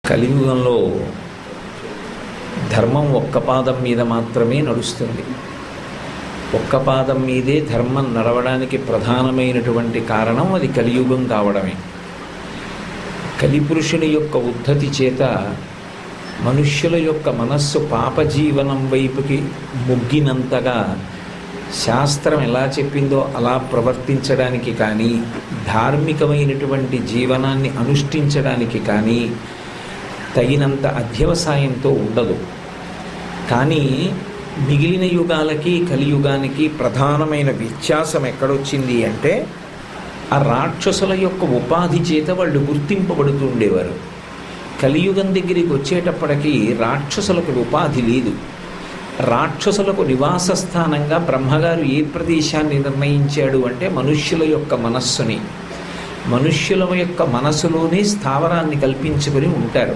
కలియుగంలో ధర్మం ఒక్క పాదం మీద మాత్రమే నడుస్తుంది. ఒక్క పాదం మీదే ధర్మం నడవడానికి ప్రధానమైనటువంటి కారణం అది కలియుగం కావడమే. కలిపురుషుని యొక్క ఉద్ధతి చేత మనుష్యుల యొక్క మనస్సు పాపజీవనం వైపుకి మొగ్గినంతగా శాస్త్రం ఎలా చెప్పిందో అలా ప్రవర్తించడానికి కానీ, ధార్మికమైనటువంటి జీవనాన్ని అనుష్ఠించడానికి కానీ తగినంత అధ్యవసాయంతో ఉండదు. కానీ మిగిలిన యుగాలకి కలియుగానికి ప్రధానమైన వ్యత్యాసం ఎక్కడొచ్చింది అంటే, ఆ రాక్షసుల యొక్క ఉపాధి చేత వాళ్ళు గుర్తింపబడుతూ ఉండేవారు. కలియుగం దగ్గరికి వచ్చేటప్పటికీ రాక్షసులకు ఉపాధి లేదు. రాక్షసులకు నివాస స్థానంగా బ్రహ్మగారు ఏ ప్రదేశాన్ని నిర్ణయించాడు అంటే మనుష్యుల యొక్క మనస్సుని, మనుష్యుల యొక్క మనసులోనే స్థావరాన్ని కల్పించుకొని ఉంటారు.